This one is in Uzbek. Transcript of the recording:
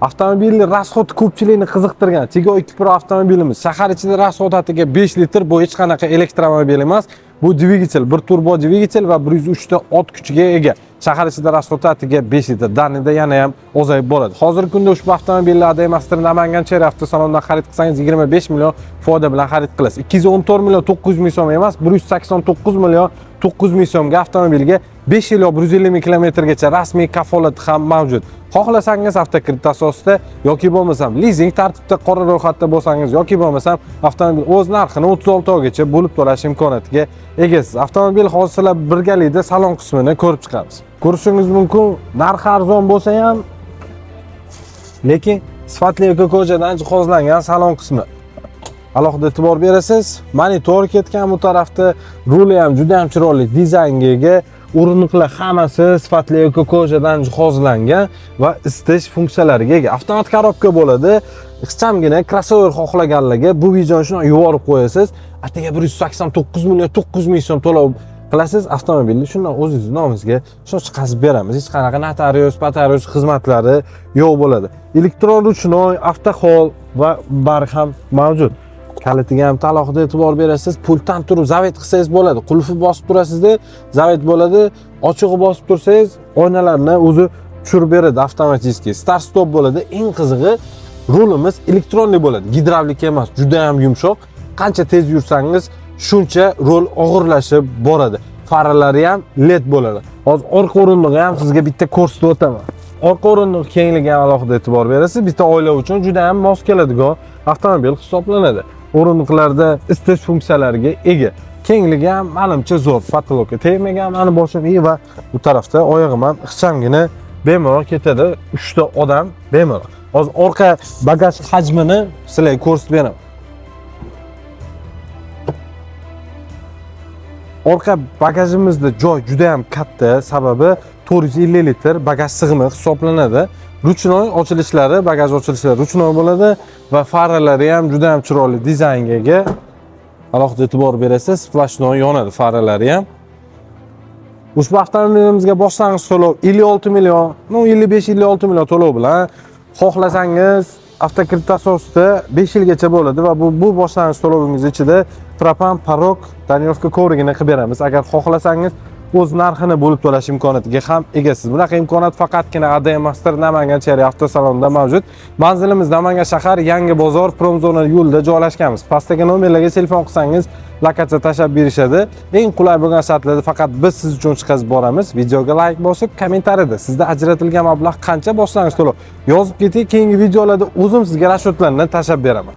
Avtomobilning rasxoti ko'pchilikni qiziqtirgan Tiggo 2 Pro avtomobilimiz. Shahar ichida rasxoti 5 litr, bu hech qanaqa elektromobil emas. Bu dvigatel, bir turbo dvigatel va 103 ta ot kuchiga ega. Shahar ichida rasxoti 5 litr. Danida yana ham ozayib bo'ladi. Hozirgi kunda ushbu avtomobilni Ademaster Namangan Cherry avtosalonidan xarid qilsangiz 25 million foyda bilan xarid qilasiz. 214 million 900 ming so'm emas, 189 million 900 ming so'mga avtomobilga 5 yil yoki 150 ming kilometrgacha rasmiy kafolati ham mavjud. Xohlasangiz avtokredit asosida yoki bo'lmasam lizing tartibda qora ro'yxatda bo'lsangiz yoki bo'lmasam avtomobil o'z narxini 36 oygacha bo'lib to'lash imkoniyatiga egasiz. Avtomobil hozirlar birgalikda salon qismini ko'rib chiqamiz. Ko'rishingiz mumkin, narxi arzon bo'lsa ham, lekin sifatli ekoko'jadan jihozlangan salon qismi. Alohida e'tibor berasiz. Monitor ketgan bu tarafda, ruli ham juda ham chiroyli dizaynga ega. O'rindiqlar hammasi sifatli ekoko'jadan jihozlangan va isitish funksiyalariga ega. Avtomat korobka bo'ladi. Ixchamgina crossover xohlaganlarga bu videoni shuni yuborib qo'yasiz. Ataga 189 million 900 ming so'm to'lov qilasiz. Avtomobilni shundan o'zingiz nomingizga shuni chiqazib beramiz. Hech qanaqa notarius, patarius xizmatlari yo'q bo'ladi. Elektron ruchnoy, avtohol va bari ham mavjud. Kalitiga ham alohida e'tibor berasiz. Pultdan turib zavet qilsangiz bo'ladi. Qulfni bosib turasizda, zavet bo'ladi. Ochig'i bosib tursangiz, oynalarni o'zi tushirib beradi avtomatik. Start stop bo'ladi. Eng qizig'i, rulimiz elektronli bo'ladi. Gidravlik emas, juda ham yumshoq. Qancha tez yursangiz, shuncha rul og'irlashib boradi. Faralari ham LED bo'ladi. Hozir orqa o'rindig'i ham sizga bitta ko'rsatib o'taman. Orqa o'rindiq kengligiga ham alohida e'tibor berasiz. Bitta oila uchun juda ham mos keladigan avtomobil hisoblanadi. O'rindiqlarda isitish funksiyalariga ega. Kengligi ham menimcha zo'r. Patologga tegmagan, mana boshim va bu tarafda oyog'im ham ixchamgina bemalol ketadi. 3 ta odam bemalol. Hozir orqa bagaj hajmini sizlarga ko'rsatib beraman. Orqa bagajimizda joy juda ham katta, sababi 450 litr bagaj sig'imi hisoblanadi. Ruchnoy ochilishlari, bagaj ochilishlari ruchnoy bo'ladi va faralari ham juda ham chiroyli dizaynga ega. Alohida e'tibor berasiz, flashnoy yonadi faralari ham. Ushbu avtomobilimizga boshlang'ich to'lov 56 million, 55-56 million to'lov bilan xohlasangiz avtokredit asosida 5 yilgacha bo'ladi va bu boshlang'ich to'lovingiz ichida propan, parok, tonirovka ko'rigini qilib beramiz. Agar xohlasangiz o'z narxini bo'lib to'lash imkoniyatiga ham egasiz. Bunaqa imkoniyat faqatgina Ademaster Namangan Cherry avtosalonida mavjud. Manzilimiz Namangan shahar, Yangi bozor, Promzona yo'lida joylashganmiz. Pastdagi nomerlarga telefon qilsangiz, lokatsiya tashab berishadi. Eng qulay bo'lgan shartlarda faqat biz siz uchun chiqazib boramiz. Videoga like bosib, kommentariyada sizda ajratilgan mablag' qancha boshlang'ich to'lov yozib keting. Keyingi videolarda o'zim sizga rashodlarni tashab beraman.